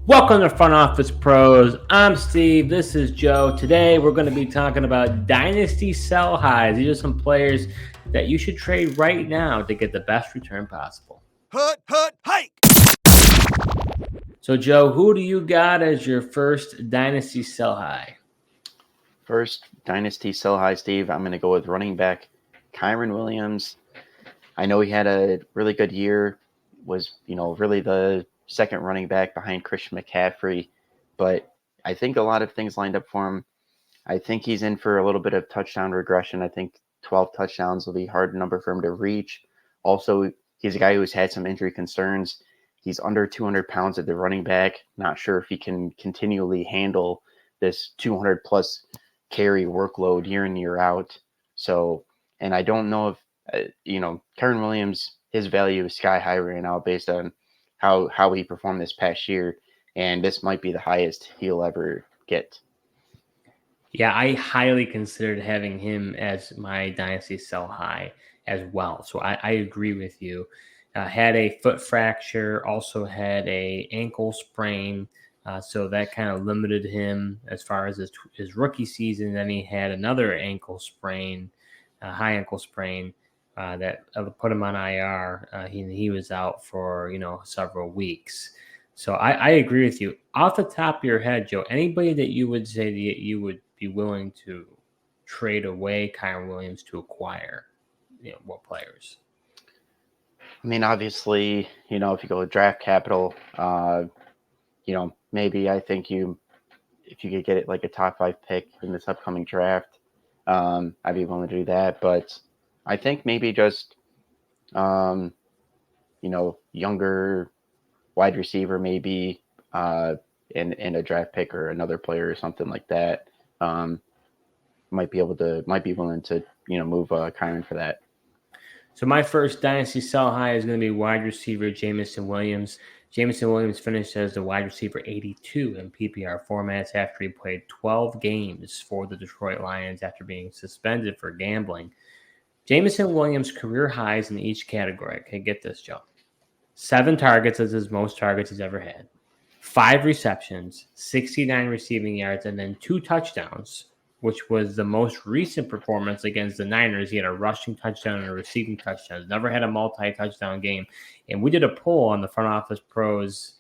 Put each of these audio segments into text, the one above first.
Welcome to Front Office Pros. I'm Steve. This is Joe. Today we're going to be talking about Dynasty sell highs. These are some players that you should trade right now to get the best return possible. Hike! So, Joe, who do you got as your first Dynasty sell high? First Dynasty sell high, Steve. I'm going to go with running back Kyren Williams. I know he had a really good year, was, really the second running back behind Christian McCaffrey, but I think a lot of things lined up for him. I think he's in for a little bit of touchdown regression. I think 12 touchdowns will be a hard number for him to reach. Also, he's a guy who's had some injury concerns. He's under 200 pounds at the running back. Not sure if he can continually handle this 200 plus carry workload year in, year out. So, and I don't know if, Kyren Williams, his value is sky high right now based on how he performed this past year. And this might be the highest he'll ever get. Yeah, I highly considered having him as my Dynasty sell high as well. So I agree with you. Had a foot fracture, also had a ankle sprain. So that kind of limited him as far as his rookie season. Then he had another ankle sprain, high ankle sprain, that put him on IR. He was out for several weeks. So I agree with you. Off the top of your head, Joe, anybody that you would say that you would be willing to trade away Kyren Williams to acquire, what players? I mean, obviously, if you go with draft capital, maybe I think if you could get it like a top 5 pick in this upcoming draft, I'd be willing to do that. But I think maybe just, younger wide receiver, maybe in a draft pick or another player or something like that, might be willing to, move Kyren for that. So my first Dynasty sell high is going to be wide receiver Jameson Williams. Jameson Williams finished as the wide receiver 82 in PPR formats after he played 12 games for the Detroit Lions after being suspended for gambling. Jameson Williams' career highs in each category. Okay, get this, Joe. 7 targets is his most targets he's ever had. 5 receptions, 69 receiving yards, and then 2 touchdowns, which was the most recent performance against the Niners. He had a rushing touchdown and a receiving touchdown. Never had a multi-touchdown game. And we did a poll on the Front Office Pros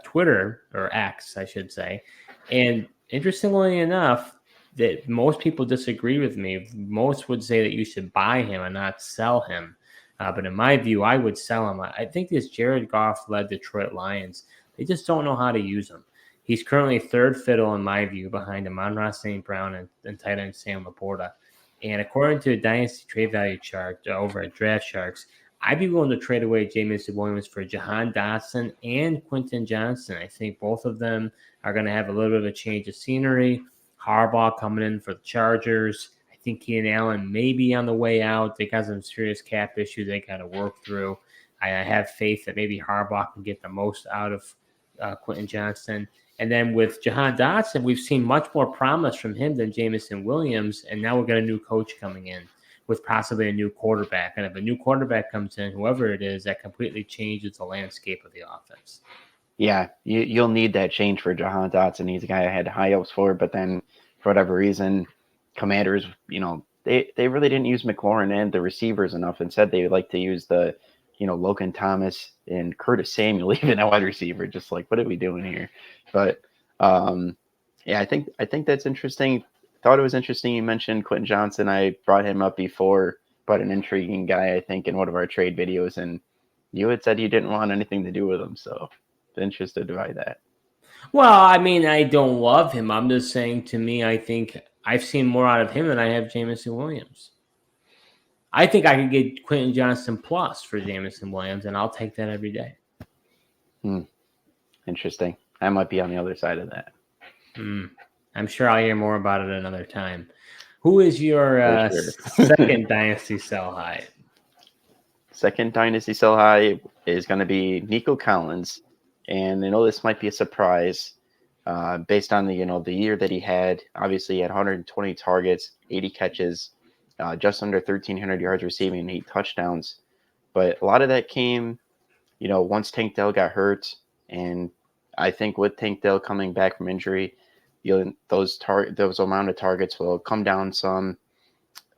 Twitter, or X, I should say. And interestingly enough, that most people disagree with me. Most would say that you should buy him and not sell him. But in my view, I would sell him. I think this Jared Goff-led Detroit Lions, they just don't know how to use him. He's currently third fiddle, in my view, behind Amon-Ra St. Brown and tight end Sam LaPorta. And according to a Dynasty trade value chart over at Draft Sharks, I'd be willing to trade away Jameson Williams for Jahan Dotson and Quentin Johnston. I think both of them are going to have a little bit of a change of scenery. Harbaugh coming in for the Chargers. I think Keenan Allen may be on the way out. They got some serious cap issues they got to work through. I have faith that maybe Harbaugh can get the most out of Quentin Johnston. And then with Jahan Dotson, we've seen much more promise from him than Jameson Williams. And now we've got a new coach coming in with possibly a new quarterback. And if a new quarterback comes in, whoever it is, that completely changes the landscape of the offense. Yeah, you'll need that change for Jahan Dotson. He's a guy I had high hopes for, but then for whatever reason, Commanders, they really didn't use McLaurin and the receivers enough. Instead, they like to use the, Logan Thomas and Curtis Samuel, even at wide receiver. Just like, what are we doing here? But yeah, I think that's interesting. Thought it was interesting you mentioned Quentin Johnston. I brought him up before, but an intriguing guy, I think, in one of our trade videos, and you had said you didn't want anything to do with him, so interested by that. Well, I mean, I don't love him. I'm just saying, to me, I think I've seen more out of him than I have Jameson Williams. I think I could get Quentin Johnston plus for Jameson Williams, and I'll take that every day. Interesting. I might be on the other side of that. I'm sure I'll hear more about it another time. Who is your second Dynasty sell high? Second Dynasty sell high is going to be Nico Collins. And I know this might be a surprise based on the year that he had. Obviously, he had 120 targets, 80 catches, just under 1,300 yards receiving, and 8 touchdowns. But a lot of that came, once Tank Dell got hurt, and I think with Tank Dell coming back from injury, those amount of targets will come down some.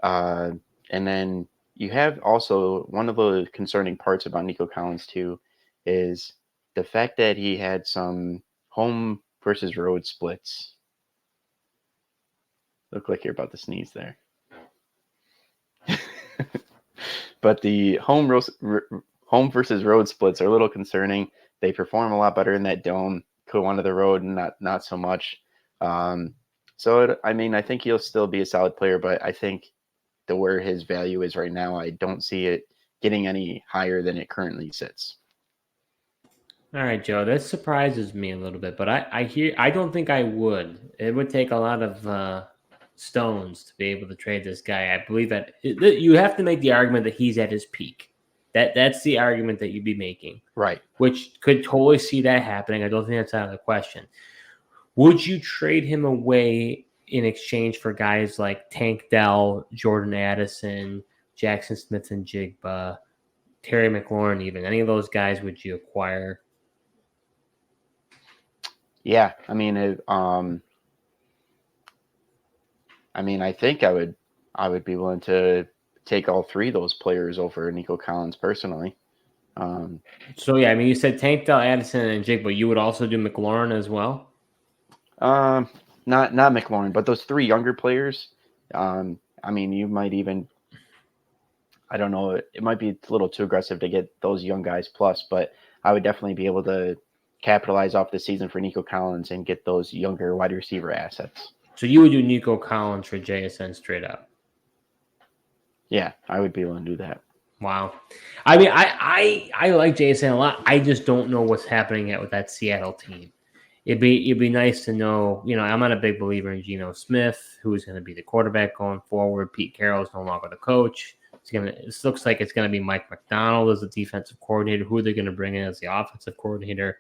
And then you have also one of the concerning parts about Nico Collins too is the fact that he had some home versus road splits. Look like you're about to sneeze there. But the home versus road splits are a little concerning. They perform a lot better in that dome. Go onto the road and not so much. I think he'll still be a solid player, but I think where his value is right now, I don't see it getting any higher than it currently sits. All right, Joe, that surprises me a little bit, but I don't think I would. It would take a lot of stones to be able to trade this guy. I believe that you have to make the argument that he's at his peak. That's the argument that you'd be making. Right. Which could totally see that happening. I don't think that's out of the question. Would you trade him away in exchange for guys like Tank Dell, Jordan Addison, Jackson Smith and Jigba, Terry McLaurin even? Any of those guys would you acquire? Yeah, I think I would be willing to take all three of those players over Nico Collins personally. You said Tank Dell, Addison, and Jigba. You would also do McLaurin as well? Not McLaurin, but those three younger players. You might even, I don't know, it might be a little too aggressive to get those young guys plus, but I would definitely be able to capitalize off the season for Nico Collins and get those younger wide receiver assets. So you would do Nico Collins for JSN straight up? Yeah, I would be willing to do that. Wow. I mean, I like JSN a lot. I just don't know what's happening with that Seattle team. It'd be nice to know. I'm not a big believer in Geno Smith, who is going to be the quarterback going forward. Pete Carroll is no longer the coach. It looks like it's going to be Mike McDonald as the defensive coordinator. Who are they going to bring in as the offensive coordinator?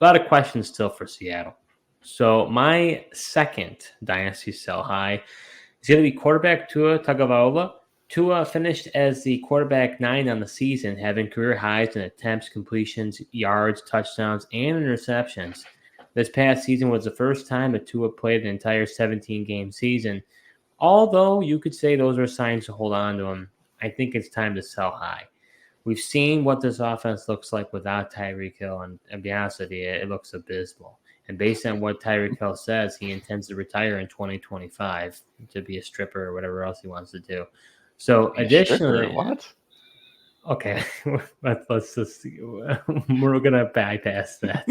A lot of questions still for Seattle. So my second Dynasty sell high is going to be quarterback Tua Tagovailoa. Tua finished as the quarterback 9 on the season, having career highs in attempts, completions, yards, touchdowns, and interceptions. This past season was the first time that Tua played an entire 17-game season. Although you could say those are signs to hold on to him, I think it's time to sell high. We've seen what this offense looks like without Tyreek Hill, and to be honest with you, it looks abysmal. And based on what Tyreek Hill says, he intends to retire in 2025 to be a stripper or whatever else he wants to do. So additionally, what? Okay, let's just we're gonna bypass that.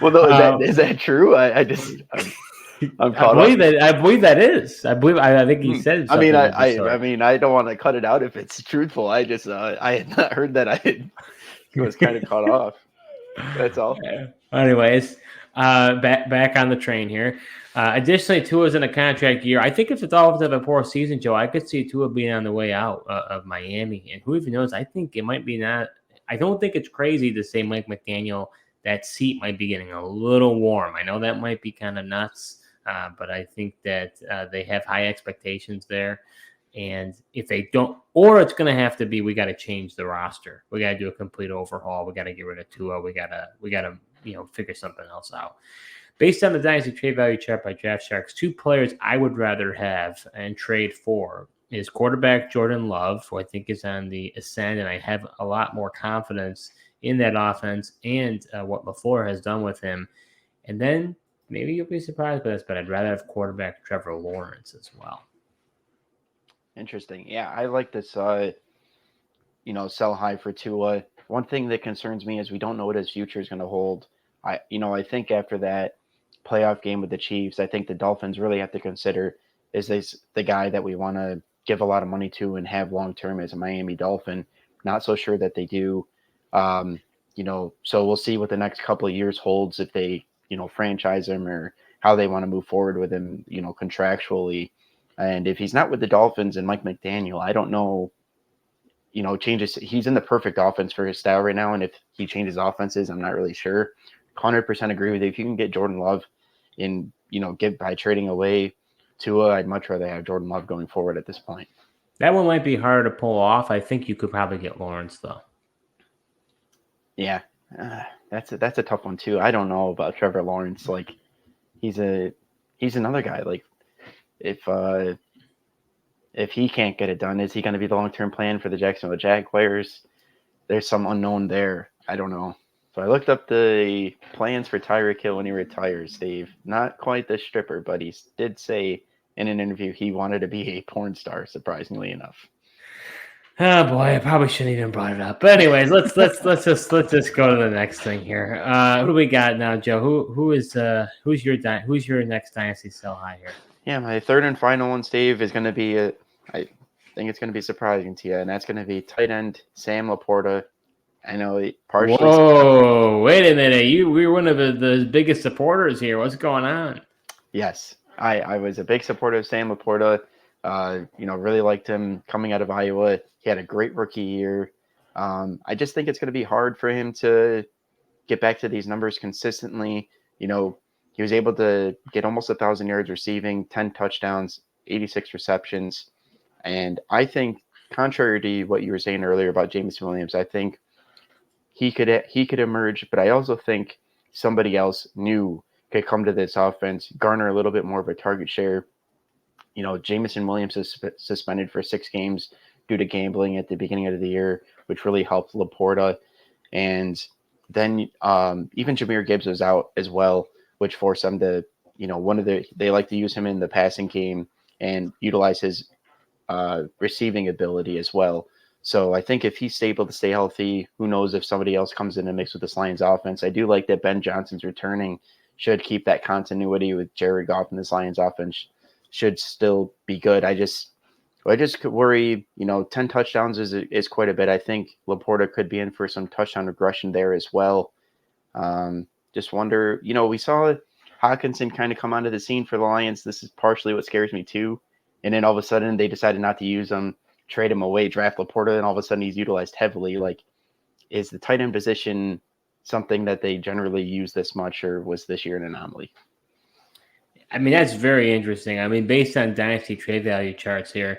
Well, no, is that true? I'm caught up. I believe that is. I think he said. I don't want to cut it out if it's truthful. I had not heard that. He was kind of caught off. That's all. Anyways, back on the train here. Additionally, Tua's in a contract year. I think if the Dolphins have a poor season, Joe, I could see Tua being on the way out of Miami. And who even knows? I think it might be not. I don't think it's crazy to say Mike McDaniel, that seat might be getting a little warm. I know that might be kind of nuts, but I think that they have high expectations there. And if they don't, or it's going to have to be, we got to change the roster. We got to do a complete overhaul. We got to get rid of Tua. We got to figure something else out. Based on the Dynasty trade value chart by Draft Sharks, 2 players I would rather have and trade for is quarterback Jordan Love, who I think is on the ascend, and I have a lot more confidence in that offense and what LaFleur has done with him. And then maybe you'll be surprised by this, but I'd rather have quarterback Trevor Lawrence as well. Interesting. Yeah, I like this, sell high for Tua. One thing that concerns me is we don't know what his future is going to hold. I think after that playoff game with the Chiefs, I think the Dolphins really have to consider, is this the guy that we want to give a lot of money to and have long-term as a Miami Dolphin? Not so sure that they do. So we'll see what the next couple of years holds if they, franchise him or how they want to move forward with him, contractually. And if he's not with the Dolphins and Mike McDaniel, I don't know, changes. He's in the perfect offense for his style right now. And if he changes offenses, I'm not really sure. 100% agree with you. If you can get Jordan Love in, get by trading away Tua, I'd much rather have Jordan Love going forward at this point. That one might be hard to pull off. I think you could probably get Lawrence, though. Yeah, That's a tough one too. I don't know about Trevor Lawrence. Like he's another guy. Like if he can't get it done, is he going to be the long-term plan for the Jacksonville Jaguars? There's some unknown there. I don't know. So I looked up the plans for Tyreek Hill when he retires, Steve. Not quite the stripper, but he did say in an interview he wanted to be a porn star, surprisingly enough. Oh boy, I probably shouldn't even brought it up. But anyways, let's just go to the next thing here. Who do we got now, Joe? Who's your next dynasty sell high here? Yeah, my third and final one, Steve, is going to be I think it's going to be surprising to you, and that's going to be tight end Sam LaPorta. I know partially. Whoa, wait a minute! We're one of the biggest supporters here. What's going on? Yes, I was a big supporter of Sam LaPorta. Really liked him coming out of Iowa. He had a great rookie year. I just think it's going to be hard for him to get back to these numbers consistently. He was able to get almost 1,000 yards receiving, 10 touchdowns, 86 receptions. And I think, contrary to what you were saying earlier about Jameson Williams, I think he could emerge, but I also think somebody else new could come to this offense, garner a little bit more of a target share. Jameson Williams is suspended for 6 games due to gambling at the beginning of the year, which really helped LaPorta. And then even Jahmyr Gibbs was out as well, which forced them to, they like to use him in the passing game and utilize his receiving ability as well. So I think if he's able to stay healthy, who knows if somebody else comes in and mix with this Lions offense. I do like that Ben Johnson's returning, should keep that continuity with Jared Goff and this Lions offense, should still be good. I just could worry, 10 touchdowns is quite a bit. I think LaPorta could be in for some touchdown regression there as well. Just wonder, we saw Hawkinson kind of come onto the scene for the Lions. This is partially what scares me too. And then all of a sudden they decided not to use him, trade him away, draft LaPorta, and all of a sudden he's utilized heavily. Like, is the tight end position something that they generally use this much, or was this year an anomaly? I mean, that's very interesting. I mean, based on dynasty trade value charts here,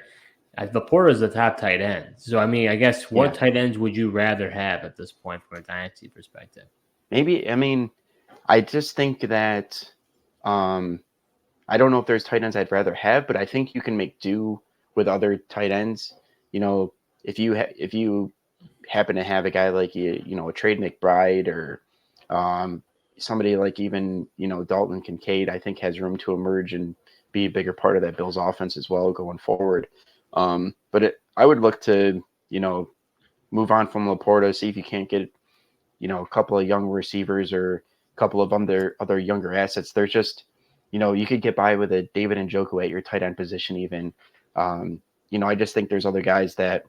LaPorta is the top tight end. So, I mean, I guess what tight ends would you rather have at this point from a dynasty perspective? I just think that I don't know if there's tight ends I'd rather have, but I think you can make do with other tight ends. If you happen to have a guy like a Trade McBride or somebody like even Dalton Kincaid, I think has room to emerge and be a bigger part of that Bills offense as well going forward. But I would look to move on from LaPorta, see if you can't get a couple of young receivers or a couple of other younger assets. There's just you could get by with a David Njoku at your tight end position even. I just think there's other guys that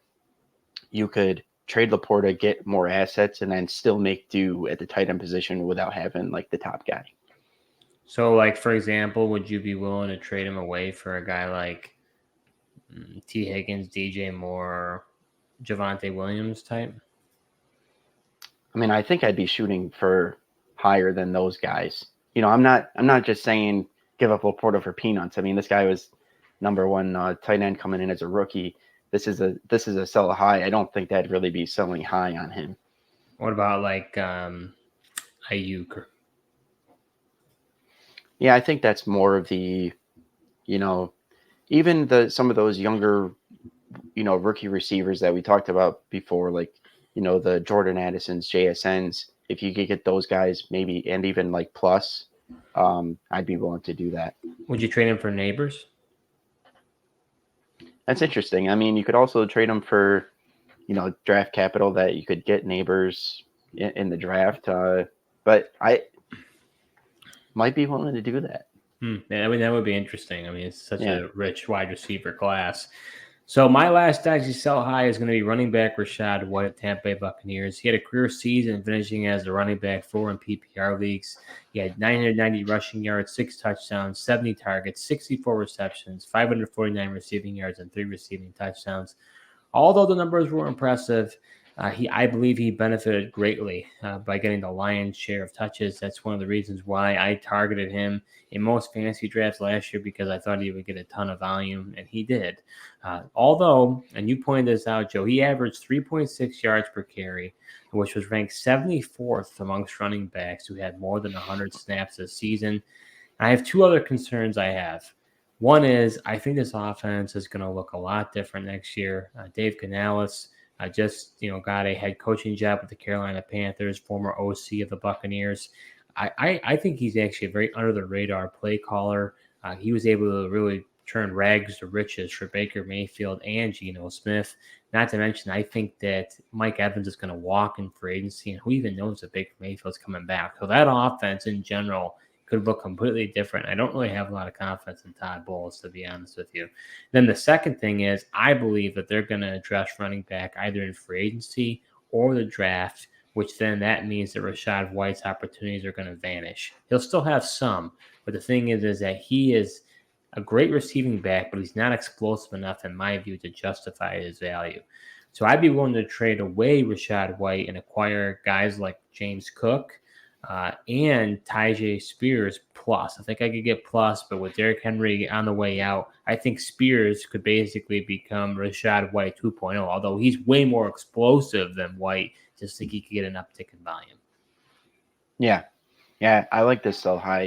you could trade LaPorta, get more assets, and then still make do at the tight end position without having like the top guy. So, like, for example, would you be willing to trade him away for a guy like T. Higgins, DJ Moore, Javonte Williams type? I mean, I think I'd be shooting for higher than those guys. I'm not just saying give up LaPorta for peanuts. I mean, this guy was number one tight end coming in as a rookie. This is a sell high. I don't think that'd really be selling high on him. What about like Ayuk? Yeah, I think that's more of the, even some of those younger, rookie receivers that we talked about before, like, the Jordan Addisons, JSNs. If you could get those guys, maybe, and even like plus, I'd be willing to do that. Would you trade him for Neighbors? That's interesting. I mean, you could also trade them for, draft capital that you could get Neighbors in the draft. But I might be willing to do that. I mean, that would be interesting. I mean, it's such a rich wide receiver class. So my last actually sell high is going to be running back Rachaad White of Tampa Bay Buccaneers. He had a career season finishing as the running back 4 in PPR leagues. He had 990 rushing yards, 6 touchdowns, 70 targets, 64 receptions, 549 receiving yards, and 3 receiving touchdowns. Although the numbers were impressive, I believe he benefited greatly by getting the lion's share of touches. That's one of the reasons why I targeted him in most fantasy drafts last year, because I thought he would get a ton of volume, and he did. Although, and you pointed this out, Joe, he averaged 3.6 yards per carry, which was ranked 74th amongst running backs who had more than 100 snaps this season. I have two other concerns I have. One is I think this offense is going to look a lot different next year. Dave Canales just got a head coaching job with the Carolina Panthers, former OC of the Buccaneers. I think he's actually a very under the radar play caller. He was able to really turn rags to riches for Baker Mayfield and Geno Smith. Not to mention, I think that Mike Evans is going to walk in free agency, and who even knows that Baker Mayfield's coming back. So that offense in general could look completely different. I don't really have a lot of confidence in Todd Bowles, to be honest with you. Then the second thing is I believe that they're going to address running back either in free agency or the draft, which then that means that Rachaad White's opportunities are going to vanish. He'll still have some, but the thing is that he is a great receiving back, but he's not explosive enough, in my view, to justify his value. So I'd be willing to trade away Rachaad White and acquire guys like James Cook, and Tyjae Spears plus. I think I could get plus, but with Derrick Henry on the way out, I think Spears could basically become Rachaad White 2.0, although he's way more explosive than White. Just think he could get an uptick in volume. Yeah, I like this sell high.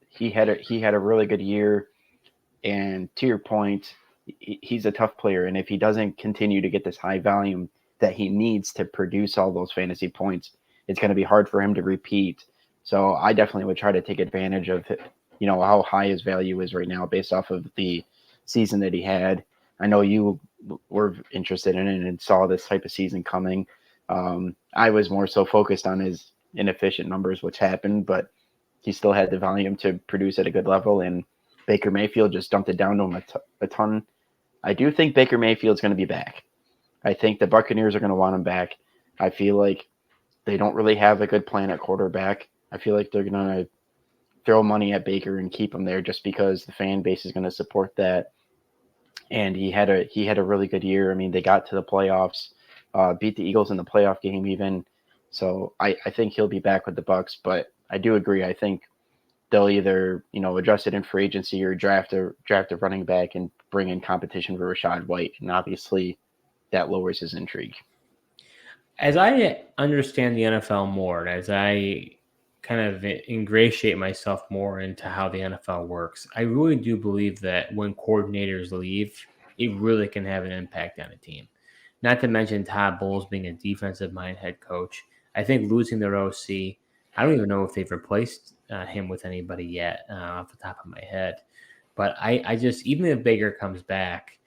He had a really good year, and to your point, he's a tough player, and if he doesn't continue to get this high volume that he needs to produce all those fantasy points, it's going to be hard for him to repeat. So I definitely would try to take advantage of, how high his value is right now based off of the season that he had. I know you were interested in it and saw this type of season coming. I was more so focused on his inefficient numbers, which happened, but he still had the volume to produce at a good level, and Baker Mayfield just dumped it down to him a ton. I do think Baker Mayfield's going to be back. I think the Buccaneers are going to want him back. I feel like they don't really have a good plan at quarterback. I feel like they're going to throw money at Baker and keep him there just because the fan base is going to support that. And he had a really good year. I mean, they got to the playoffs, beat the Eagles in the playoff game even. So I think he'll be back with the Bucs. But I do agree. I think they'll either address it in free agency or draft a running back and bring in competition for Rachaad White. And obviously, that lowers his intrigue. As I understand the NFL more, and as I kind of ingratiate myself more into how the NFL works, I really do believe that when coordinators leave, it really can have an impact on a team. Not to mention Todd Bowles being a defensive-minded head coach. I think losing their OC, I don't even know if they've replaced him with anybody yet off the top of my head. But I just, even if Baker comes back,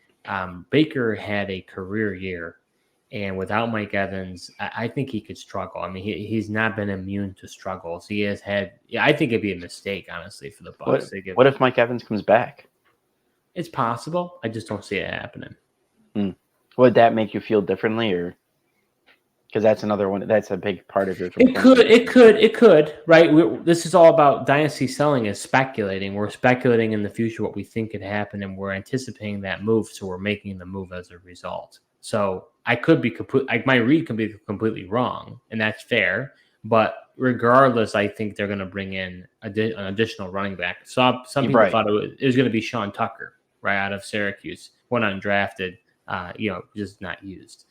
Baker had a career year. And without Mike Evans, I think he could struggle. I mean, he's not been immune to struggles. He has had. Yeah, I think it'd be a mistake, honestly, for the Bucs. What if Mike Evans comes back? It's possible. I just don't see it happening. Would that make you feel differently, or because that's another one? That's a big part of your. It could. Right. This is all about dynasty selling is speculating. We're speculating in the future what we think could happen, and we're anticipating that move, so we're making the move as a result. So I could be my read can be completely wrong, and that's fair. But regardless, I think they're going to bring in an additional running back. So some people thought it was going to be Sean Tucker, right out of Syracuse, one undrafted, just not used.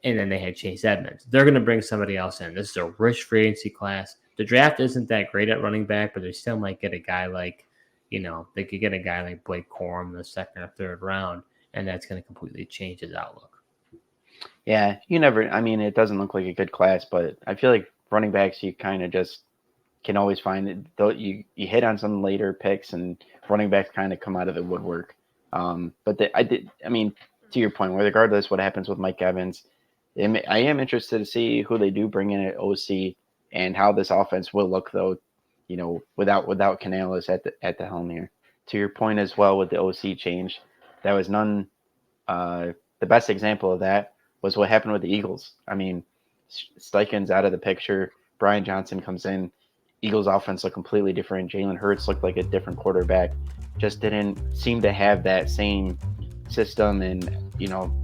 And then they had Chase Edmonds. They're going to bring somebody else in. This is a rich free agency class. The draft isn't that great at running back, but they still might get a guy like, they could get a guy like Blake Corum in the second or third round, and that's going to completely change his outlook. Yeah, it doesn't look like a good class, but I feel like running backs, you kind of just can always find it. Though you hit on some later picks, and running backs kind of come out of the woodwork. But to your point, regardless what happens with Mike Evans, I am interested to see who they do bring in at OC and how this offense will look, though, without Canales at the helm here. To your point as well with the OC change, that was none. The best example of that was what happened with the Eagles. I mean, Steichen's out of the picture. Brian Johnson comes in. Eagles offense looked completely different. Jalen Hurts looked like a different quarterback. Just didn't seem to have that same system and,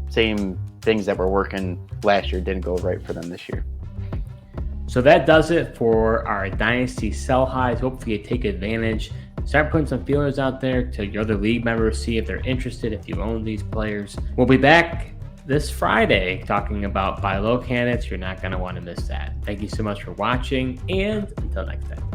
same things that were working last year didn't go right for them this year. So that does it for our Dynasty Sell Highs. Hopefully you take advantage. Start putting some feelers out there to your other league members, see if they're interested, if you own these players. We'll be back this Friday talking about buy low candidates. You're not going to want to miss that. Thank you so much for watching, and until next time.